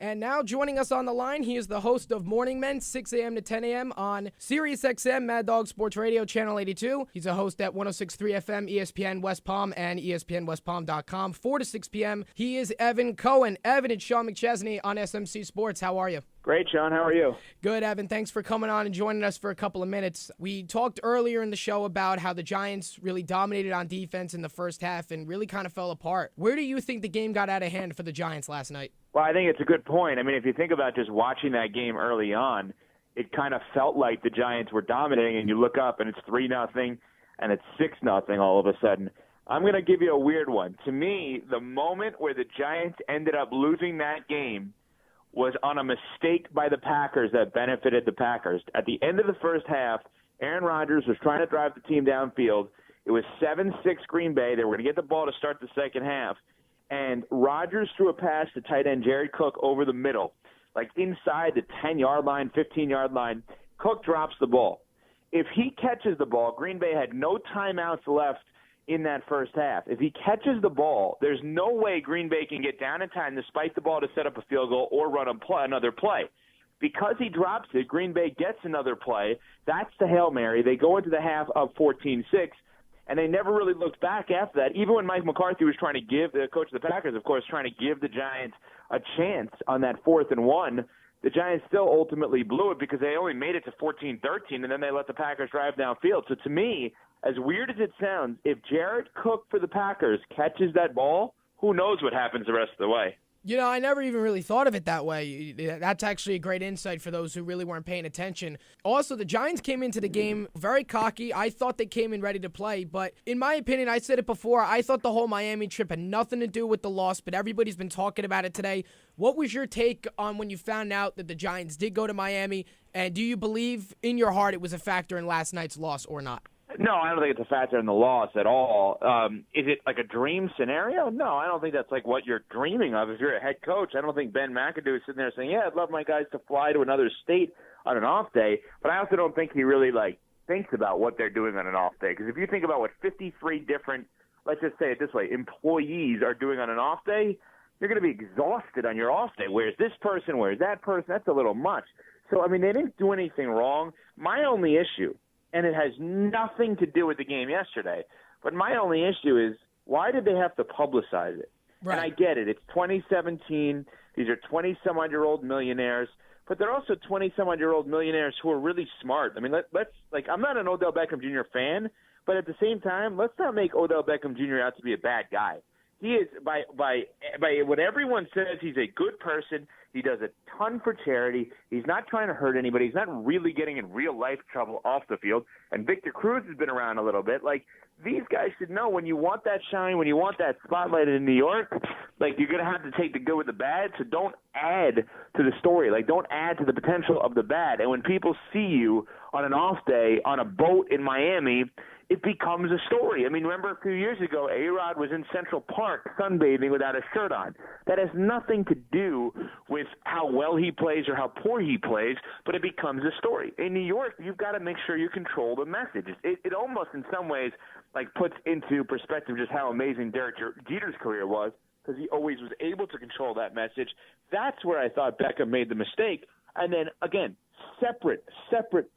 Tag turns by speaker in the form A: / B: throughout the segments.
A: And now joining us on the line, he is the host of Morning Men, 6 a.m. to 10 a.m. on SiriusXM, Mad Dog Sports Radio, Channel 82. He's a host at 106.3 FM, ESPN West Palm, and ESPNWestPalm.com, 4 to 6 p.m. He is Evan Cohen. Evan, it's Sean McChesney on SMC Sports. How are you?
B: Great, Sean. How are you?
A: Good, Evan. Thanks for coming on and joining us for a couple of minutes. We talked earlier in the show about how the Giants really dominated on defense in the first half and really kind of fell apart. Where do you think the game got out of hand for the Giants last night?
B: Well, I think it's a good point. I mean, if you think about just watching that game early on, it kind of felt like the Giants were dominating, and you look up and it's 3-0 and it's 6-0 all of a sudden. I'm going to give you a weird one. To me, the moment where the Giants ended up losing that game was on a mistake by the Packers that benefited the Packers. At the end of the first half, Aaron Rodgers was trying to drive the team downfield. It was 7-6 Green Bay. They were going to get the ball to start the second half. And Rodgers threw a pass to tight end Jared Cook over the middle, like inside the 10-yard line, 15-yard line. Cook drops the ball. If he catches the ball, Green Bay had no timeouts left in that first half. If he catches the ball, there's no way Green Bay can get down in time to spike the ball to set up a field goal or run another play. Because he drops it, Green Bay gets another play. That's the Hail Mary. They go into the half up 14-6. And they never really looked back after that. Even when Mike McCarthy was trying to give, the coach of the Packers, of course, trying to give the Giants a chance on that 4th and 1, the Giants still ultimately blew it because they only made it to 14-13, and then they let the Packers drive downfield. So to me, as weird as it sounds, if Jared Cook for the Packers catches that ball, who knows what happens the rest of the way.
A: You know, I never even really thought of it that way. That's actually a great insight for those who really weren't paying attention. Also, the Giants came into the game very cocky. I thought they came in ready to play, but in my opinion, I said it before, I thought the whole Miami trip had nothing to do with the loss, but everybody's been talking about it today. What was your take on when you found out that the Giants did go to Miami, and do you believe in your heart it was a factor in last night's loss or not?
B: No, I don't think it's a factor in the loss at all. Is it like a dream scenario? No, I don't think that's like what you're dreaming of. If you're a head coach, I don't think Ben McAdoo is sitting there saying, yeah, I'd love my guys to fly to another state on an off day. But I also don't think he really thinks about what they're doing on an off day. Because if you think about what 53 different, let's just say it this way, employees are doing on an off day, you're going to be exhausted on your off day. Where's this person? Where's that person? That's a little much. So, I mean, they didn't do anything wrong. My only issue, and it has nothing to do with the game yesterday, but my only issue is, why did they have to publicize it? Right. And I get it. It's 2017. These are 20-some-odd-year-old millionaires, but they're also 20-some-odd-year-old millionaires who are really smart. I mean, let's I'm not an Odell Beckham Jr. fan, but at the same time, let's not make Odell Beckham Jr. out to be a bad guy. He is, by what everyone says, he's a good person. He does a ton for charity. He's not trying to hurt anybody. He's not really getting in real-life trouble off the field. And Victor Cruz has been around a little bit. Like, these guys should know when you want that shine, when you want that spotlight in New York, like, you're going to have to take the good with the bad. So don't add to the story. Like, don't add to the potential of the bad. And when people see you on an off day on a boat in Miami, it becomes a story. I mean, remember a few years ago, A-Rod was in Central Park sunbathing without a shirt on. That has nothing to do with how well he plays or how poor he plays, but it becomes a story. In New York, you've got to make sure you control the message. It almost, in some ways, puts into perspective just how amazing Derek Jeter's career was, because he always was able to control that message. That's where I thought Beckham made the mistake. And then, again, separate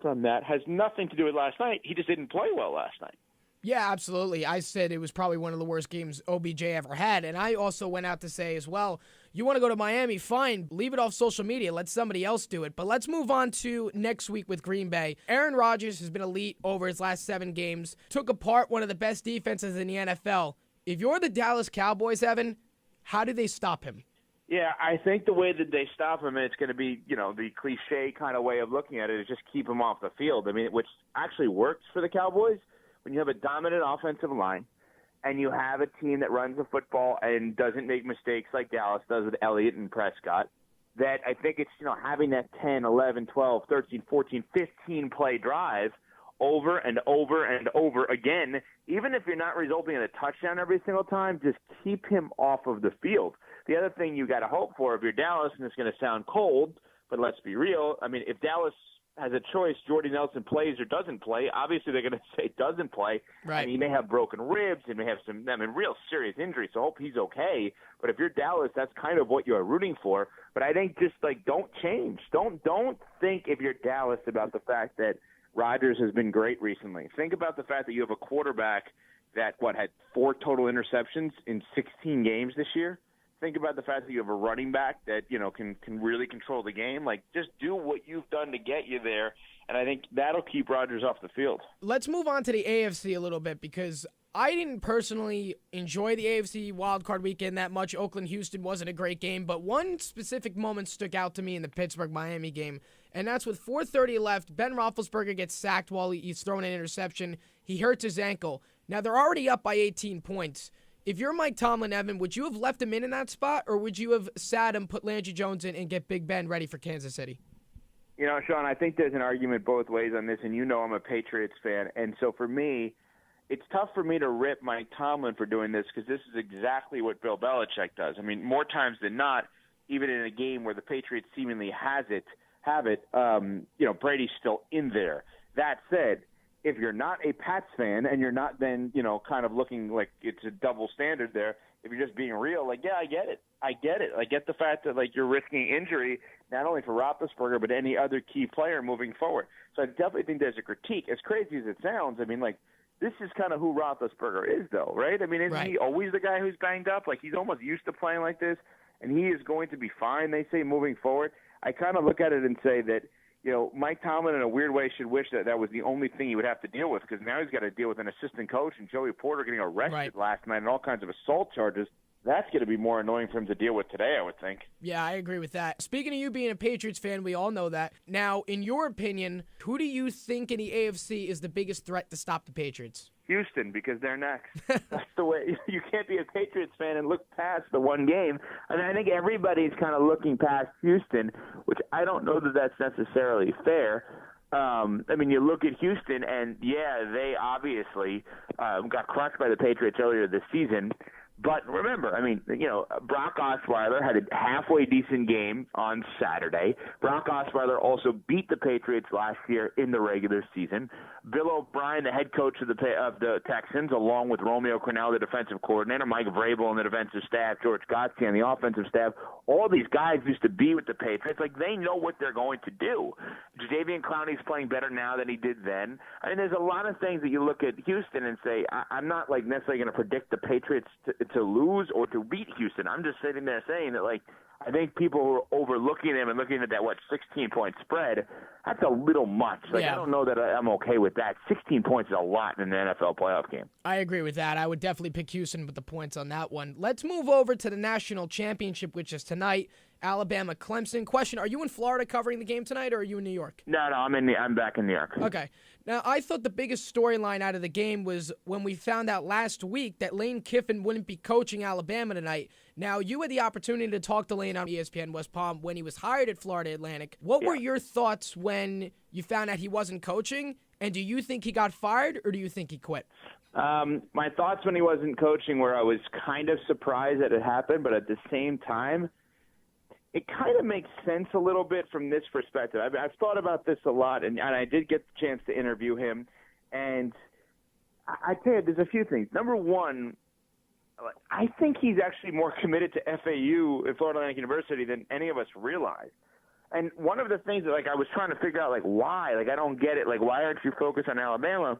B: from that, has nothing to do with last night. He just didn't play well last night.
A: Yeah, absolutely. I said it was probably one of the worst games OBJ ever had, and I also went out to say as well, you want to go to Miami, fine, leave it off social media, let somebody else do it. But let's move on to next week with Green Bay. Aaron Rodgers has been elite over his last 7 games, took apart one of the best defenses in the NFL. If you're the Dallas Cowboys, Evan, how do they stop him?
B: Yeah, I think the way that they stop him, and it's going to be, the cliche kind of way of looking at it, is just keep him off the field. I mean, which actually works for the Cowboys. When you have a dominant offensive line and you have a team that runs the football and doesn't make mistakes like Dallas does with Elliott and Prescott, that I think it's, having that 10, 11, 12, 13, 14, 15-play drive over and over and over again, even if you're not resulting in a touchdown every single time, just keep him off of the field. The other thing you got to hope for if you're Dallas, and it's going to sound cold, but let's be real, I mean, if Dallas has a choice, Jordy Nelson plays or doesn't play. Obviously, they're going to say doesn't play.
A: Right.
B: And he may have broken ribs. He may have some, real serious injuries, so I hope he's okay. But if you're Dallas, that's kind of what you're rooting for. But I think just, don't change. Don't think, if you're Dallas, about the fact that Rodgers has been great recently. Think about the fact that you have a quarterback that, had 4 total interceptions in 16 games this year. Think about the fact that you have a running back that, can really control the game. Just do what you've done to get you there, and I think that'll keep Rodgers off the field.
A: Let's move on to the AFC a little bit, because I didn't personally enjoy the AFC wildcard weekend that much. Oakland-Houston wasn't a great game, but one specific moment stuck out to me in the Pittsburgh-Miami game, and that's with 4:30 left. Ben Roethlisberger gets sacked while he's throwing an interception. He hurts his ankle. Now, they're already up by 18 points. If you're Mike Tomlin, Evan, would you have left him in that spot, or would you have sat him, put Landry Jones in, and get Big Ben ready for Kansas City?
B: Sean, I think there's an argument both ways on this, and I'm a Patriots fan. And so for me, it's tough for me to rip Mike Tomlin for doing this, because this is exactly what Bill Belichick does. I mean, more times than not, even in a game where the Patriots seemingly have it, Brady's still in there. That said, if you're not a Pats fan and you're not then, kind of looking like it's a double standard there, if you're just being real, yeah, I get it. I get the fact that, you're risking injury, not only for Roethlisberger, but any other key player moving forward. So I definitely think there's a critique. As crazy as it sounds, this is kind of who Roethlisberger is, though, right? Isn't he always the guy who's banged up? He's almost used to playing like this, and he is going to be fine, they say, moving forward. I kind of look at it and say that, Mike Tomlin, in a weird way, should wish that was the only thing he would have to deal with, because now he's got to deal with an assistant coach and Joey Porter getting arrested last night and all kinds of assault charges. That's going to be more annoying for him to deal with today, I would think. Yeah,
A: I agree with that. Speaking of you being a Patriots fan, we all know that. Now, in your opinion, who do you think in the AFC is the biggest threat to stop the Patriots?
B: Houston, because they're next. That's the way. You can't be a Patriots fan and look past the one game. I think everybody's kind of looking past Houston, which I don't know that that's necessarily fair. You look at Houston, and, they obviously got crushed by the Patriots earlier this season. But remember, Brock Osweiler had a halfway decent game on Saturday. Brock Osweiler also beat the Patriots last year in the regular season. Bill O'Brien, the head coach of the Texans, along with Romeo Crennel, the defensive coordinator, Mike Vrabel on the defensive staff, George Godsey on the offensive staff, all these guys used to be with the Patriots. They know what they're going to do. Jadeveon Clowney's playing better now than he did then. There's a lot of things that you look at Houston and say, I'm not necessarily going to predict the Patriots to lose or to beat Houston. I'm just sitting there saying that, I think people who are overlooking them and looking at that, 16-point spread, that's a little much. I don't know that I'm okay with that. 16 points is a lot in an NFL playoff game.
A: I agree with that. I would definitely pick Houston with the points on that one. Let's move over to the national championship, which is tonight. Alabama, Clemson. Question, are you in Florida covering the game tonight, or are you in New York?
B: No, I'm back in New York.
A: Okay. Now, I thought the biggest storyline out of the game was when we found out last week that Lane Kiffin wouldn't be coaching Alabama tonight. Now, you had the opportunity to talk to Lane on ESPN West Palm when he was hired at Florida Atlantic. What were your thoughts when you found out he wasn't coaching? And do you think he got fired, or do you think he quit?
B: My thoughts when he wasn't coaching were I was kind of surprised that it happened, but at the same time, it kind of makes sense a little bit from this perspective. I've thought about this a lot, and I did get the chance to interview him. And I tell you, there's a few things. Number one, I think he's actually more committed to FAU at Florida Atlantic University than any of us realize. And one of the things that, I was trying to figure out, why? I don't get it. Why aren't you focused on Alabama?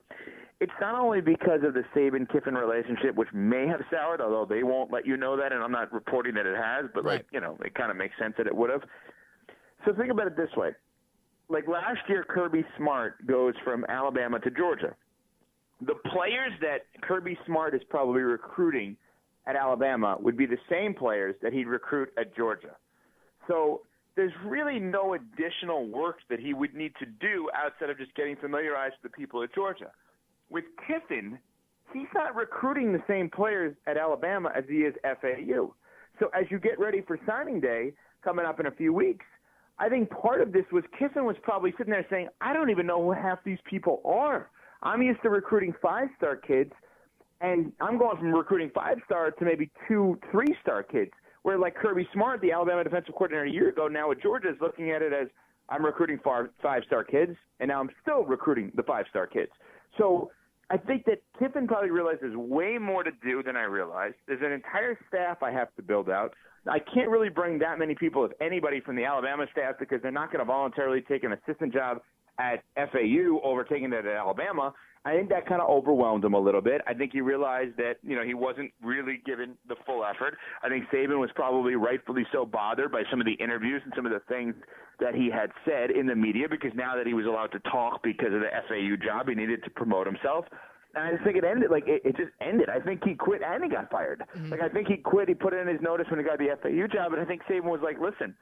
B: It's not only because of the Saban-Kiffin relationship, which may have soured, although they won't let you know that, and I'm not reporting that it has, but, it kind of makes sense that it would have. So think about it this way. Last year, Kirby Smart goes from Alabama to Georgia. The players that Kirby Smart is probably recruiting at Alabama would be the same players that he'd recruit at Georgia. So there's really no additional work that he would need to do outside of just getting familiarized with the people at Georgia. With Kiffin, he's not recruiting the same players at Alabama as he is FAU. So as you get ready for signing day coming up in a few weeks, I think part of this was Kiffin was probably sitting there saying, I don't even know who half these people are. I'm used to recruiting 5-star kids, and I'm going from recruiting 5-star to maybe 2 3-star kids, where Kirby Smart, the Alabama defensive coordinator a year ago, now at Georgia, is looking at it as, I'm recruiting five-star kids, and now I'm still recruiting the five-star kids. So I think that Kiffin probably realized there's way more to do than I realized. There's an entire staff I have to build out. I can't really bring that many people, if anybody, from the Alabama staff because they're not going to voluntarily take an assistant job at FAU over taking it at Alabama. I think that kind of overwhelmed him a little bit. I think he realized that, he wasn't really given the full effort. I think Saban was probably rightfully so bothered by some of the interviews and some of the things that he had said in the media because now that he was allowed to talk because of the FAU job, he needed to promote himself. And I just think it ended. It just ended. I think he quit and he got fired. I think he quit. He put in his notice when he got the FAU job, and I think Saban was like, listen,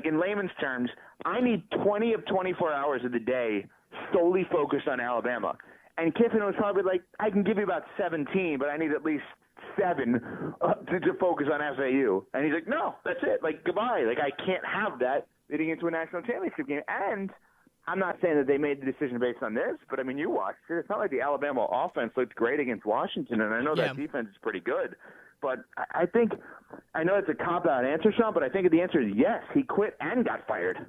B: in layman's terms, I need 20 of 24 hours of the day solely focused on Alabama. And Kiffin was probably like, I can give you about 17, but I need at least 7 to focus on FAU. And he's like, no, that's it. Goodbye. I can't have that leading into a national championship game. And I'm not saying that they made the decision based on this, but, you watched it. It's not like the Alabama offense looked great against Washington, and I know that defense is pretty good. But I think – I know it's a cop-out answer, Sean, but I think the answer is yes. He quit and got fired.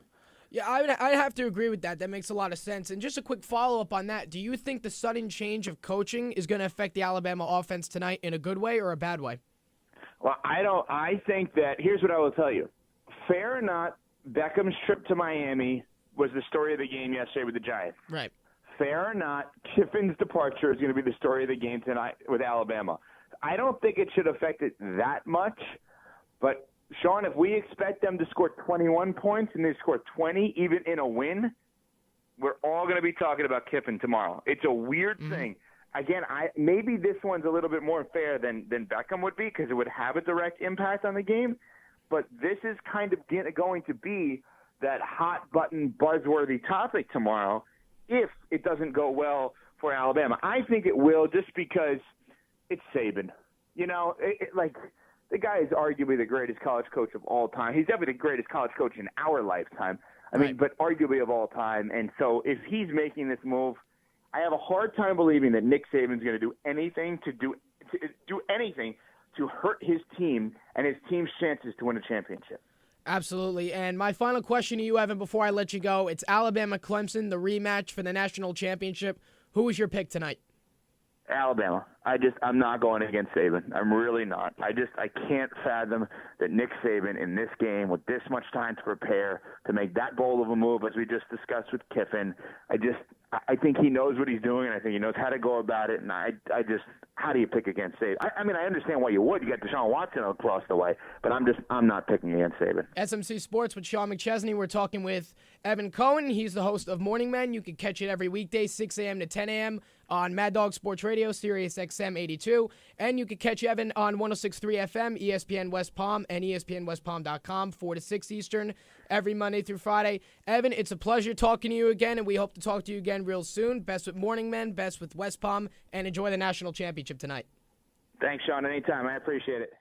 A: Yeah, I'd have to agree with that. That makes a lot of sense. And just a quick follow-up on that. Do you think the sudden change of coaching is going to affect the Alabama offense tonight in a good way or a bad way?
B: Well, I think that – here's what I will tell you. Fair or not, Beckham's trip to Miami was the story of the game yesterday with the Giants.
A: Right.
B: Fair or not, Kiffin's departure is going to be the story of the game tonight with Alabama. I don't think it should affect it that much, but Sean, if we expect them to score 21 points and they score 20 even in a win, we're all going to be talking about Kiffin tomorrow. It's a weird thing. Again, maybe this one's a little bit more fair than Beckham would be because it would have a direct impact on the game, but this is kind of going to be that hot-button, buzzworthy topic tomorrow if it doesn't go well for Alabama. I think it will just because – it's Saban. The guy is arguably the greatest college coach of all time. He's definitely the greatest college coach in our lifetime. But arguably of all time. And so if he's making this move, I have a hard time believing that Nick Saban's going to do anything to hurt his team and his team's chances to win a championship.
A: Absolutely. And my final question to you, Evan, before I let you go, it's Alabama-Clemson, the rematch for the national championship. Who is your pick tonight?
B: Alabama. I'm not going against Saban. I'm really not. I can't fathom that Nick Saban in this game with this much time to prepare to make that bold of a move as we just discussed with Kiffin. I think he knows what he's doing, and I think he knows how to go about it. And how do you pick against Saban? I understand why you would. You got Deshaun Watson across the way, but I'm not picking against Saban.
A: SMC Sports with Sean McChesney. We're talking with Evan Cohen. He's the host of Morning Men. You can catch it every weekday, 6 a.m. to 10 a.m. on Mad Dog Sports Radio, SiriusXM 82. And you can catch Evan on 106.3 FM, ESPN West Palm, and ESPNWestPalm.com, 4 to 6 Eastern, every Monday through Friday. Evan, it's a pleasure talking to you again, and we hope to talk to you again real soon. Best with Morning Men, best with West Palm, and enjoy the national championship tonight.
B: Thanks, Sean. Anytime. I appreciate it.